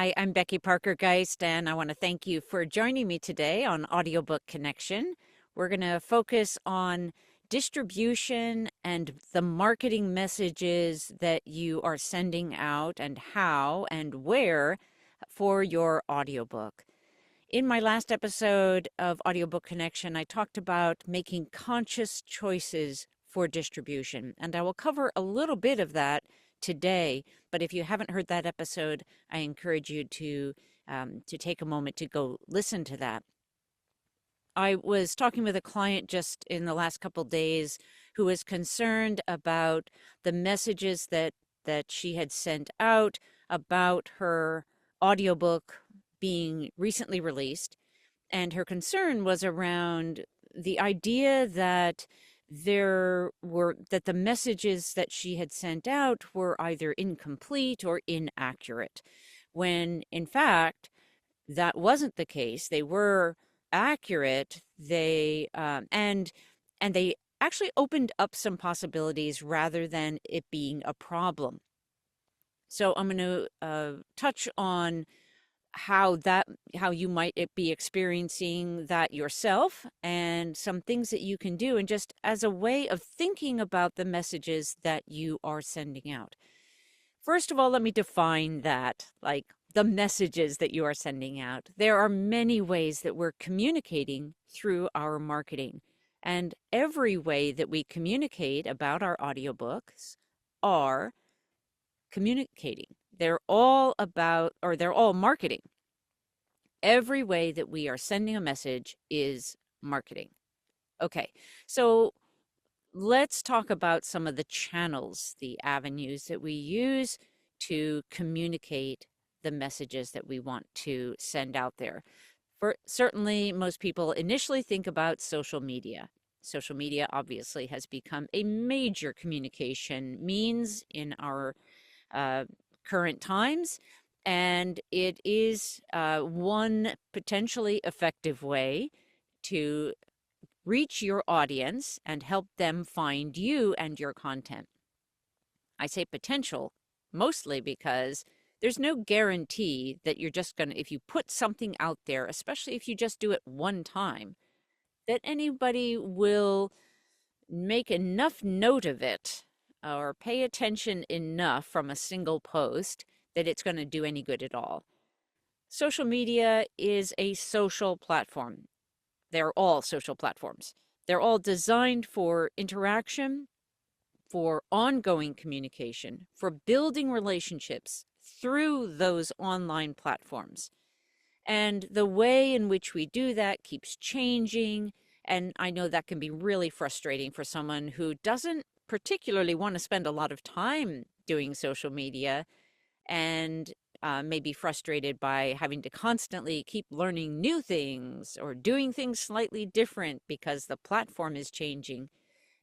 Hi, I'm Becky Parker Geist, and I want to thank you for joining me today on Audiobook Connection. We're going to focus on distribution and the marketing messages that you are sending out and how and where for your audiobook. In my last episode of Audiobook Connection, I talked about making conscious choices for distribution, and I will cover a little bit of that today. But if you haven't heard that episode, I encourage you to take a moment to go listen to that. I was talking with a client just in the last couple days who was concerned about the messages that she had sent out about her audiobook being recently released. And her concern was around the idea that that the messages that she had sent out were either incomplete or inaccurate, when in fact that wasn't the case. They were accurate. And they actually opened up some possibilities rather than it being a problem. So I'm going to touch on how you might be experiencing that yourself, and some things that you can do, and just as a way of thinking about the messages that you are sending out. First of all, let me define that, like the messages that you are sending out. There are many ways that we're communicating through our marketing, and every way that we communicate about our audiobooks are communicating. They're all about, or they're all marketing. Every way that we are sending a message is marketing. Okay, so let's talk about some of the channels, the avenues that we use to communicate the messages that we want to send out there. Certainly, most people initially think about social media. Social media obviously has become a major communication means in our current times, and it is one potentially effective way to reach your audience and help them find you and your content. I say potential mostly because there's no guarantee that you're just going to, if you put something out there, especially if you just do it one time, that anybody will make enough note of it or pay attention enough from a single post that it's going to do any good at all. Social media is a social platform. They're all social platforms. They're all designed for interaction, for ongoing communication, for building relationships through those online platforms. And the way in which we do that keeps changing. And I know that can be really frustrating for someone who doesn't particularly want to spend a lot of time doing social media, and may be frustrated by having to constantly keep learning new things or doing things slightly different because the platform is changing.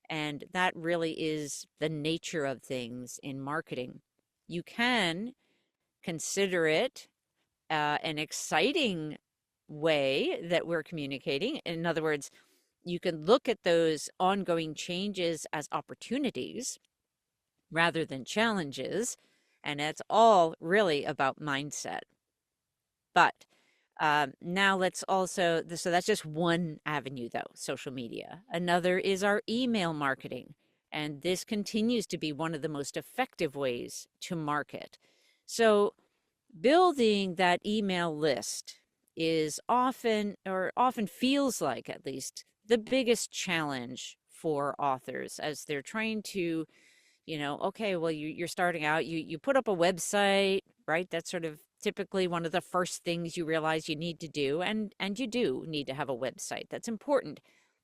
And that really is the nature of things in marketing. You can consider it an exciting way that we're communicating. In other words, you can look at those ongoing changes as opportunities rather than challenges. And it's all really about mindset. But now let's also, so that's just one avenue though, social media. Another is our email marketing. And this continues to be one of the most effective ways to market. So building that email list is often, or often feels like at least, the biggest challenge for authors as they're trying to, okay, well, you're starting out, you put up a website, right? That's sort of typically one of the first things you realize you need to do. And you do need to have a website. That's important.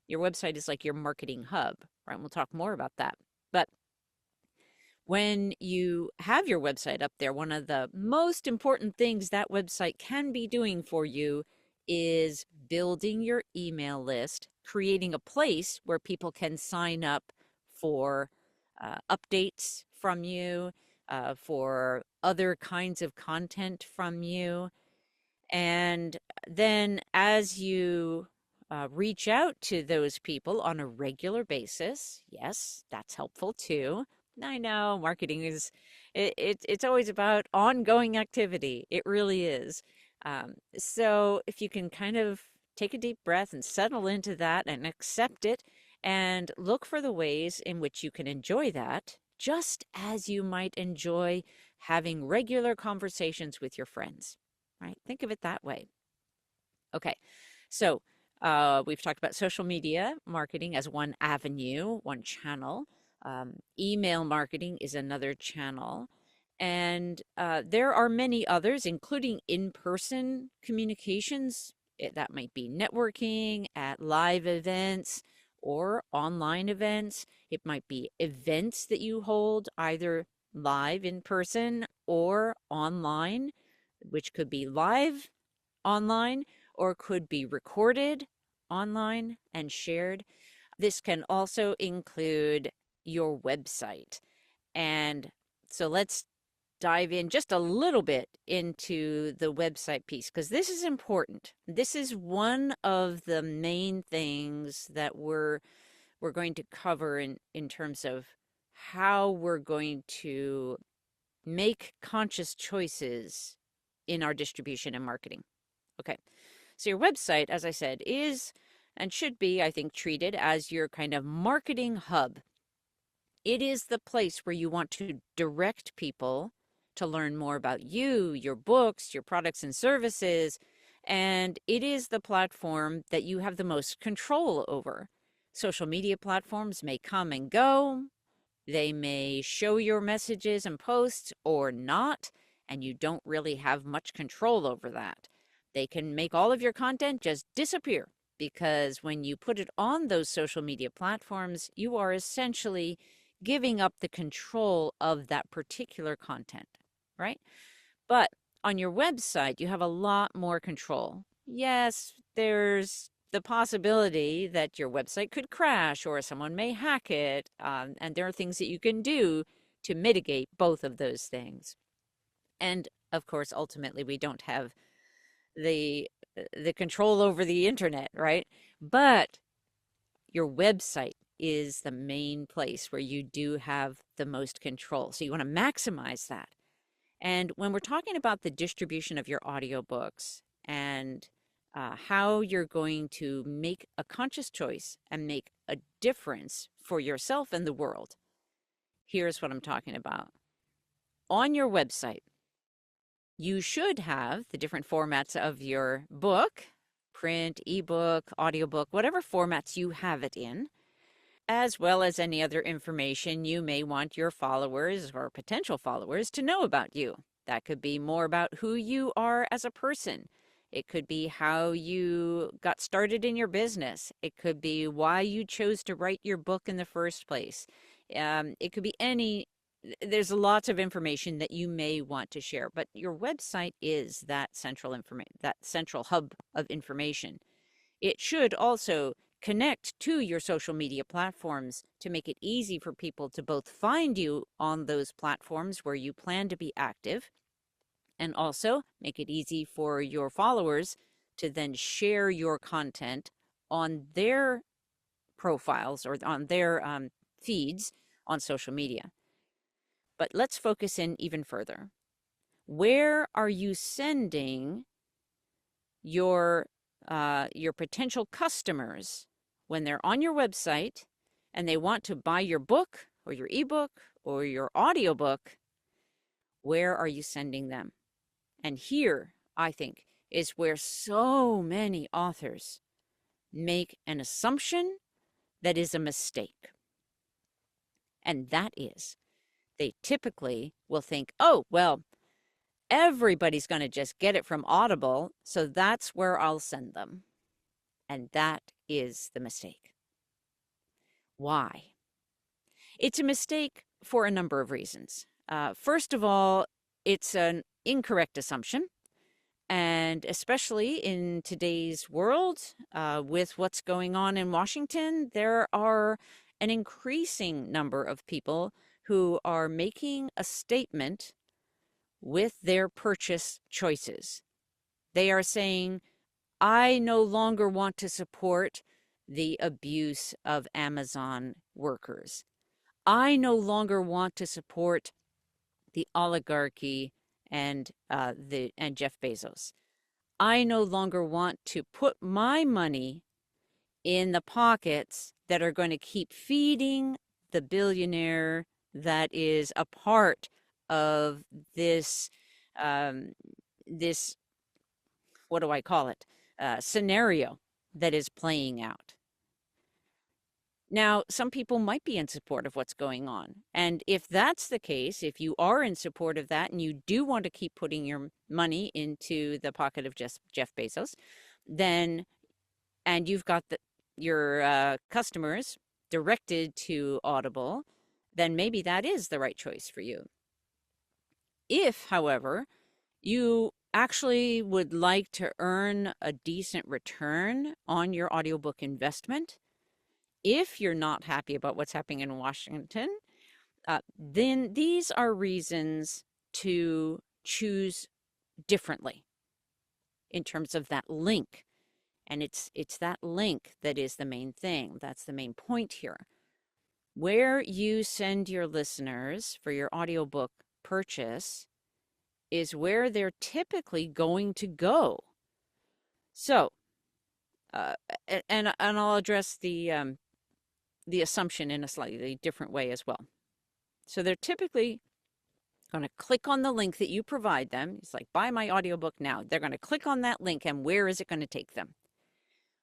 Your website is like your marketing hub, right? And we'll talk more about that. But when you have your website up there, one of the most important things that website can be doing for you is building your email list, creating a place where people can sign up for updates from you, for other kinds of content from you. And then as you reach out to those people on a regular basis, yes, that's helpful too. I know marketing It's always about ongoing activity. It really is. So if you can kind of take a deep breath and settle into that and accept it and look for the ways in which you can enjoy that, just as you might enjoy having regular conversations with your friends, right? Think of it that way. Okay, so we've talked about social media marketing as one avenue, one channel. Email marketing is another channel. And there are many others, including in person communications. That might be networking at live events or online events. It might be events that you hold either live in person or online, which could be live online or could be recorded online and shared. This can also include your website. And so let's dive in just a little bit into the website piece because this is important. This is one of the main things that we're going to cover in terms of how we're going to make conscious choices in our distribution and marketing. Okay. So your website, as I said, is and should be, I think, treated as your kind of marketing hub. It is the place where you want to direct people to learn more about you, your books, your products and services, and it is the platform that you have the most control over. Social media platforms may come and go. They may show your messages and posts or not, and you don't really have much control over that. They can make all of your content just disappear because when you put it on those social media platforms, you are essentially giving up the control of that particular content, right? But on your website, you have a lot more control. Yes, there's the possibility that your website could crash or someone may hack it. And there are things that you can do to mitigate both of those things. And of course, ultimately, we don't have the the control over the internet, right? But your website is the main place where you do have the most control. So you want to maximize that. And when we're talking about the distribution of your audiobooks and how you're going to make a conscious choice and make a difference for yourself and the world, here's what I'm talking about. On your website, you should have the different formats of your book, print, ebook, audiobook, whatever formats you have it in, as well as any other information you may want your followers or potential followers to know about you. That could be more about who you are as a person. It could be how you got started in your business. It could be why you chose to write your book in the first place. It could be there's lots of information that you may want to share, but your website is that central hub of information. It should also connect to your social media platforms to make it easy for people to both find you on those platforms where you plan to be active and also make it easy for your followers to then share your content on their profiles or on their feeds on social media. But let's focus in even further. Where are you sending your potential customers when they're on your website and they want to buy your book or your ebook or your audiobook? Where are you sending them? And here, I think, is where so many authors make an assumption that is a mistake. And that is, they typically will think, oh, well, everybody's going to just get it from Audible, so that's where I'll send them. And that is the mistake. Why? It's a mistake for a number of reasons. First of all, it's an incorrect assumption. And especially in today's world, with what's going on in Washington, there are an increasing number of people who are making a statement with their purchase choices. They are saying, I no longer want to support the abuse of Amazon workers. I no longer want to support the oligarchy and Jeff Bezos. I no longer want to put my money in the pockets that are going to keep feeding the billionaire that is a part of this um, this what do I call it scenario that is playing out. Now, some people might be in support of what's going on. And if that's the case, if you are in support of that and you do want to keep putting your money into the pocket of Jeff Bezos, then, and you've got your customers directed to Audible, then maybe that is the right choice for you. If, however, you actually would like to earn a decent return on your audiobook investment, if you're not happy about what's happening in Washington, then these are reasons to choose differently in terms of that link. And it's that link that is the main thing. That's the main point here. Where you send your listeners for your audiobook purchase is where they're typically going to go. So, and I'll address the assumption in a slightly different way as well. So they're typically going to click on the link that you provide them. It's like, buy my audiobook now. They're going to click on that link, and where is it going to take them?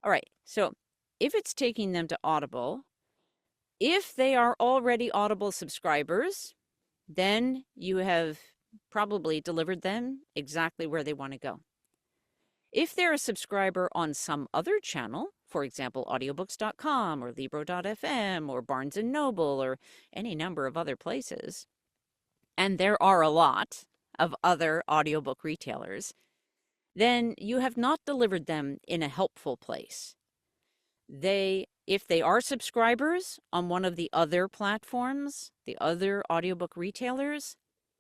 All right, so if it's taking them to Audible, if they are already Audible subscribers, then you have probably delivered them exactly where they want to go. If they're a subscriber on some other channel, for example, audiobooks.com or libro.fm or Barnes & Noble or any number of other places, and there are a lot of other audiobook retailers, then you have not delivered them in a helpful place. If they are subscribers on one of the other platforms, the other audiobook retailers,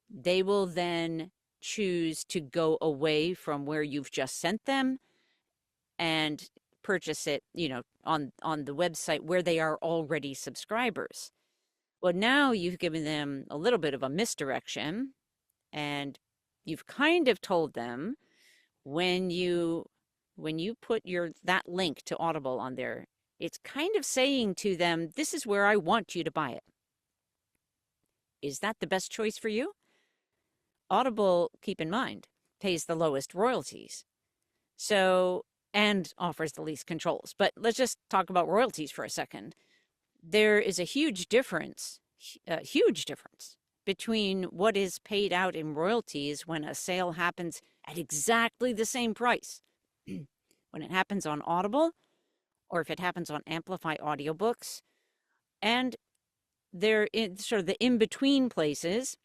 they will then choose to go away from where you've just sent them and purchase it, on the website where they are already subscribers. Well, now you've given them a little bit of a misdirection, and you've kind of told them when you put that link to Audible on there, it's kind of saying to them, this is where I want you to buy it. Is that the best choice for you? Audible, keep in mind, pays the lowest royalties. So, and offers the least controls. But let's just talk about royalties for a second. There is a huge difference between what is paid out in royalties when a sale happens at exactly the same price. When it happens on Audible, or if it happens on Amplify audiobooks, and they're in sort of the in-between places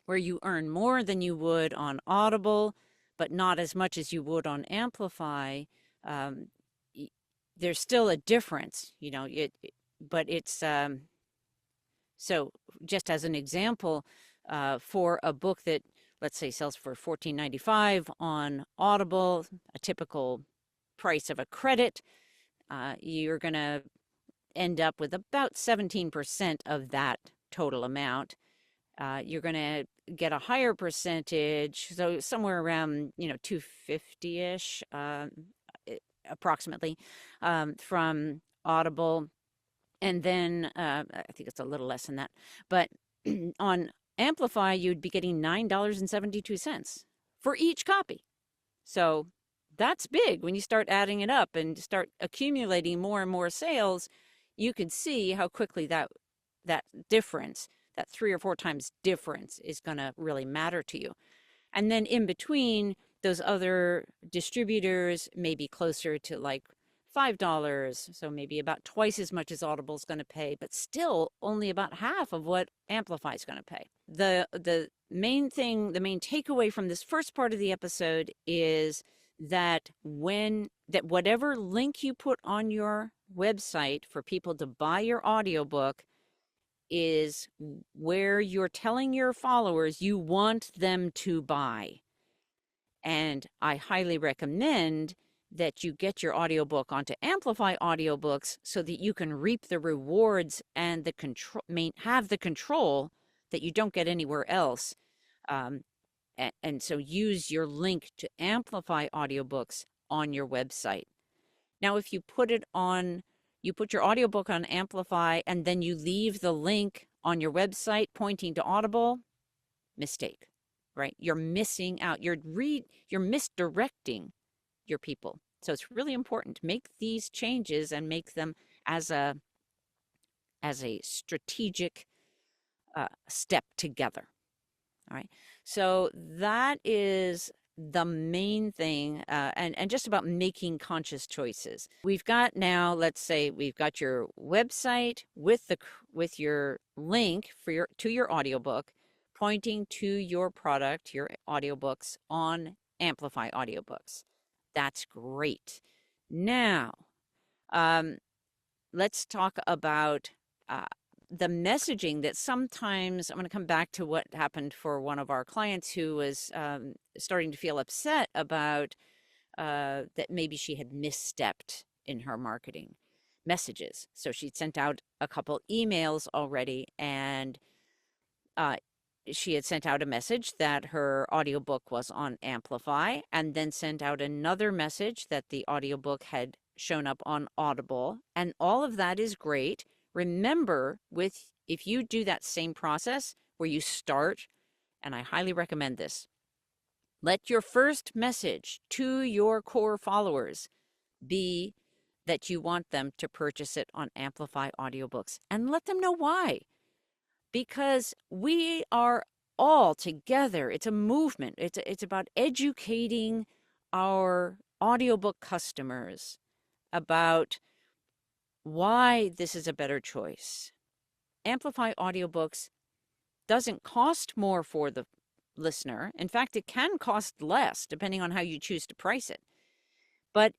where you earn more than you would on Audible, but not as much as you would on Amplify. There's still a difference, but it's so just as an example, for a book that, let's say, sells for $14.95 on Audible, a typical price of a credit, you're going to end up with about 17% of that total amount. You're going to get a higher percentage, so somewhere around, 250-ish, approximately, from Audible. And then I think it's a little less than that. But on Amplify, you'd be getting $9.72 for each copy. So that's big. When you start adding it up and start accumulating more and more sales, you can see how quickly that difference, that 3 or 4 times difference, is going to really matter to you. And then in between, those other distributors may be closer to like $5, so maybe about twice as much as Audible's going to pay, but still only about half of what Amplify is going to pay. The main takeaway from this first part of the episode is that whatever link you put on your website for people to buy your audiobook is where you're telling your followers you want them to buy. And I highly recommend that you get your audiobook onto Amplify audiobooks so that you can reap the rewards and have the control that you don't get anywhere else Um, and so use your link to amplify audiobooks on your website. Now, if you put it on, you put your audiobook on Amplify and then you leave the link on your website pointing to Audible, mistake, right? You're missing out. You're misdirecting your people. So it's really important to make these changes and make them as a strategic step together. All right. So that is the main thing, and just about making conscious choices. We've got now, let's say we've got your website with your link to your audiobook, pointing to your product, your audiobooks on Amplify Audiobooks. That's great. Now, um, let's talk about uh, the messaging that sometimes I'm going to come back to what happened for one of our clients who was starting to feel upset about that maybe she had misstepped in her marketing messages. So she'd sent out a couple emails already, and uh, she had sent out a message that her audiobook was on Amplify, and then sent out another message that the audiobook had shown up on Audible. And all of that is great. Remember, if you do that same process where you start, and I highly recommend this, let your first message to your core followers be that you want them to purchase it on Amplify Audiobooks, and let them know why. Because we are all together. It's a movement. It's about educating our audiobook customers about why this is a better choice. Amplify Audiobooks doesn't cost more for the listener. In fact, it can cost less depending on how you choose to price it. But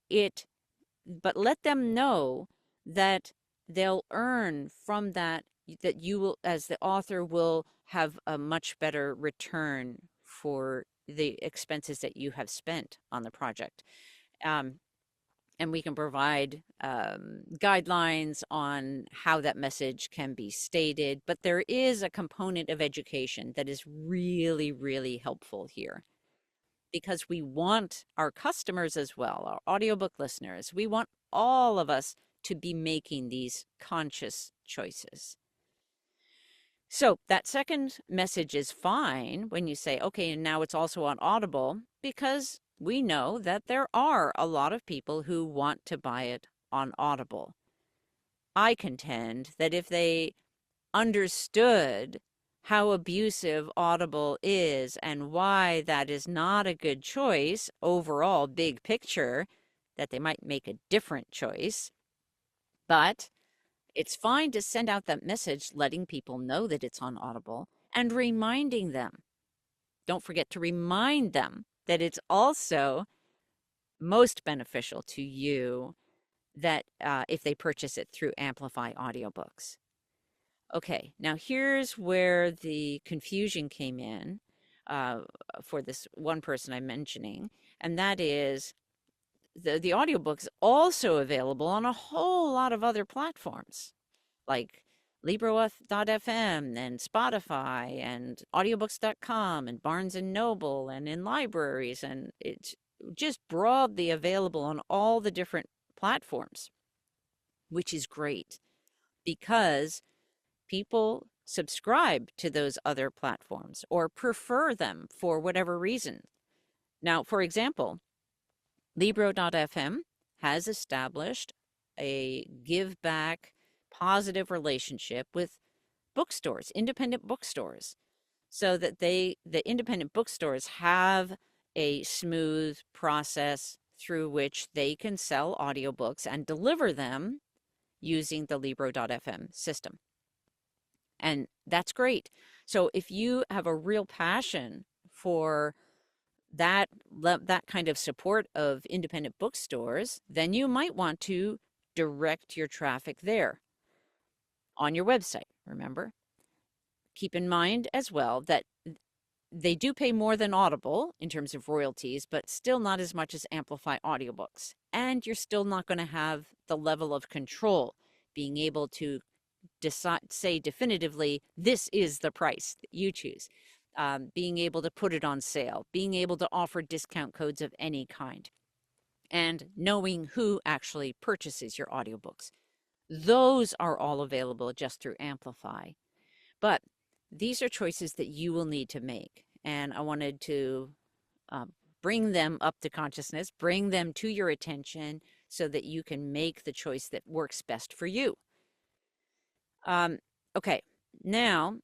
let them know that they'll earn from that, that you will, as the author, will have a much better return for the expenses that you have spent on the project. And we can provide guidelines on how that message can be stated. But there is a component of education that is really, really helpful here, because we want our customers as well, our audiobook listeners, we want all of us to be making these conscious choices. So that second message is fine when you say, okay, and now it's also on Audible, because we know that there are a lot of people who want to buy it on Audible. I contend that if they understood how abusive Audible is and why that is not a good choice overall, big picture, that they might make a different choice. But it's fine to send out that message letting people know that it's on Audible and reminding them. Don't forget to remind them that it's also most beneficial to you that if they purchase it through Amplify Audiobooks. Okay, now here's where the confusion came in for this one person I'm mentioning, and that is the audiobook's also available on a whole lot of other platforms like Libro.fm and Spotify and audiobooks.com and Barnes and Noble and in libraries, and it's just broadly available on all the different platforms, which is great because people subscribe to those other platforms or prefer them for whatever reason. Now, for example, Libro.fm has established a give back positive relationship with bookstores, independent bookstores, so that the independent bookstores have a smooth process through which they can sell audiobooks and deliver them using the Libro.fm system. And that's great. So if you have a real passion for that kind of support of independent bookstores, then you might want to direct your traffic there on your website. Remember, keep in mind as well that they do pay more than Audible in terms of royalties, but still not as much as Amplify Audiobooks. And you're still not going to have the level of control, being able to say definitively, this is the price that you choose. being able to put it on sale, being able to offer discount codes of any kind, and knowing who actually purchases your audiobooks. Those are all available just through Amplify. But these are choices that you will need to make. And I wanted to um, bring them up to consciousness, bring them to your attention so that you can make the choice that works best for you. Okay, now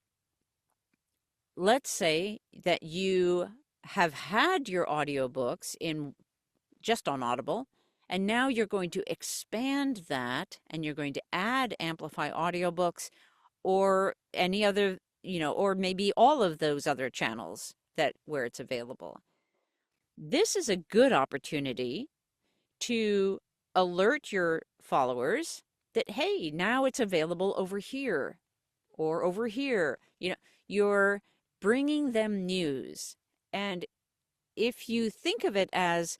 let's say that you have had your audiobooks in just on Audible, and now you're going to expand that and you're going to add Amplify audiobooks or any other, or maybe all of those other channels that where it's available. This is a good opportunity to alert your followers that, hey, now it's available over here or over here. You're bringing them news. And if you think of it as,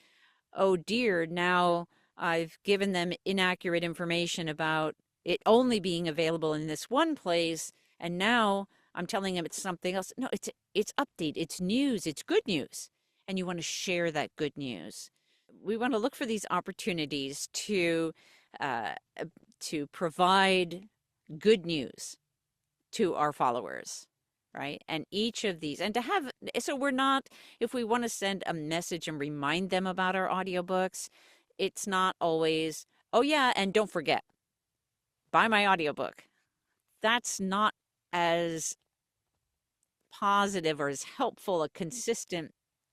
oh dear, now I've given them inaccurate information about it only being available in this one place, and now I'm telling them it's something else. No, it's update, it's news, it's good news, and you want to share that good news. We want to look for these opportunities uh, to provide good news to our followers, right? And each of these, and to have, so we're not, if we want to send a message and remind them about our audiobooks, it's not always, oh yeah, and don't forget, buy my audiobook. That's not as positive or as helpful a consistent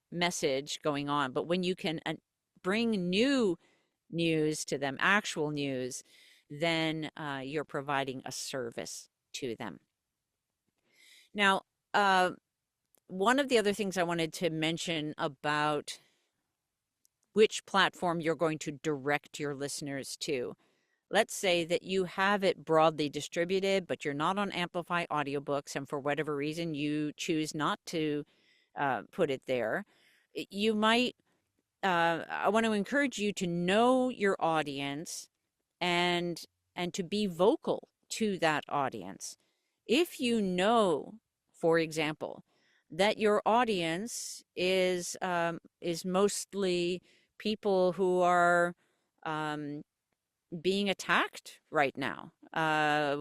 message going on. But when you can bring new news to them, actual news, then you're providing a service to them. Now, one of the other things I wanted to mention about which platform you're going to direct your listeners to. Let's say that you have it broadly distributed, but you're not on Amplify audiobooks, and for whatever reason you choose not to put it there. You might, I want to encourage you to know your audience and to be vocal to that audience. If you know, for example, that your audience is mostly people who are um, being attacked right now,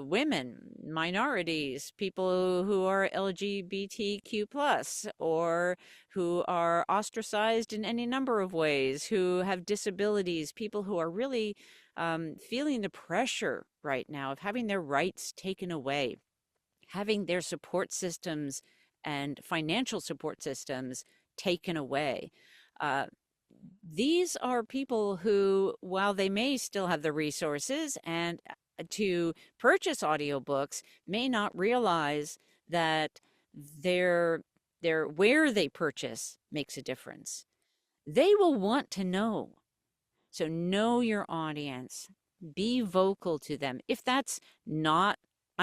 women, minorities, people who are LGBTQ plus, or who are ostracized in any number of ways, who have disabilities, people who are really feeling the pressure right now of having their rights taken away, having their support systems and financial support systems taken away. These are people who, while they may still have the resources and to purchase audiobooks, may not realize that their where they purchase makes a difference. They will want to know. So know your audience, be vocal to them. If that's not,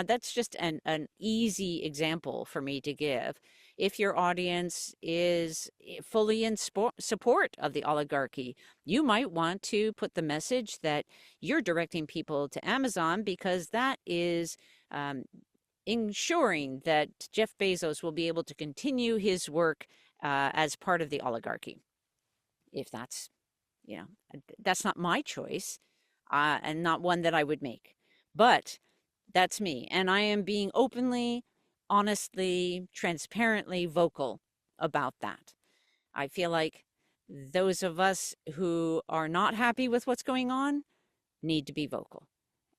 that's just an easy example for me to give. If your audience is fully in support of the oligarchy, you might want to put the message that you're directing people to Amazon because that is ensuring that Jeff Bezos will be able to continue his work as part of the oligarchy. If that's, that's not my choice and not one that I would make. But that's me. And I am being openly, honestly, transparently vocal about that. I feel like those of us who are not happy with what's going on need to be vocal.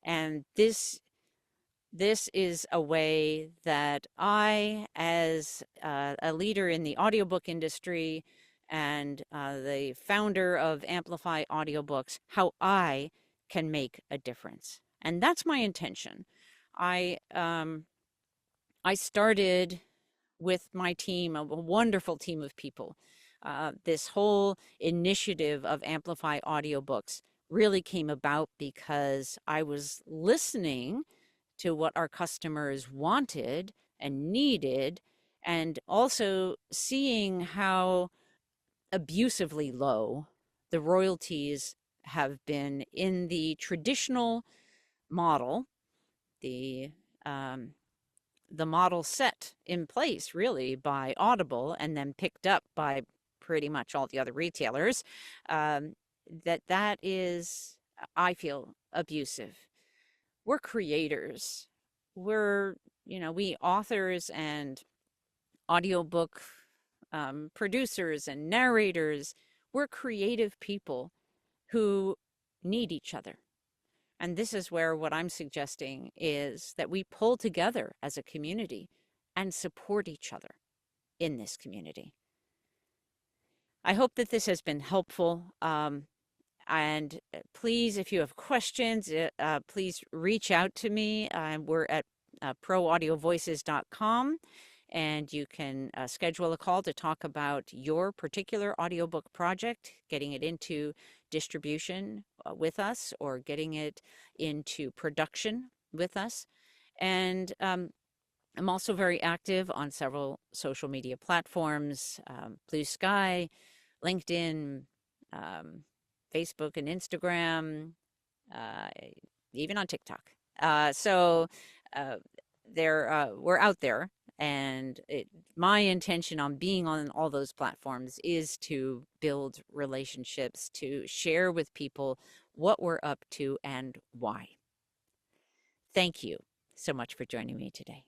And this is a way that I, as a leader in the audiobook industry and the founder of Amplify Audiobooks, how I can make a difference. And that's my intention. I started with my team, a wonderful team of people. This whole initiative of Amplify Audiobooks really came about because I was listening to what our customers wanted and needed, and also seeing how abusively low the royalties have been in the traditional model, the the model set in place really by Audible and then picked up by pretty much all the other retailers, um, that is, I feel, abusive. We're creators. We're, we authors and audiobook producers and narrators, we're creative people who need each other. And this is where what I'm suggesting is that we pull together as a community and support each other in this community. I hope that this has been helpful. And please, if you have questions, please reach out to me. We're at proaudiovoices.com, and you can schedule a call to talk about your particular audiobook project, getting it into distribution with us or getting it into production with us. And I'm also very active on several social media platforms, Blue Sky, LinkedIn, Facebook and Instagram, uh, even on TikTok. So we're out there, and my intention on being on all those platforms is to build relationships, to share with people what we're up to and why. Thank you so much for joining me today.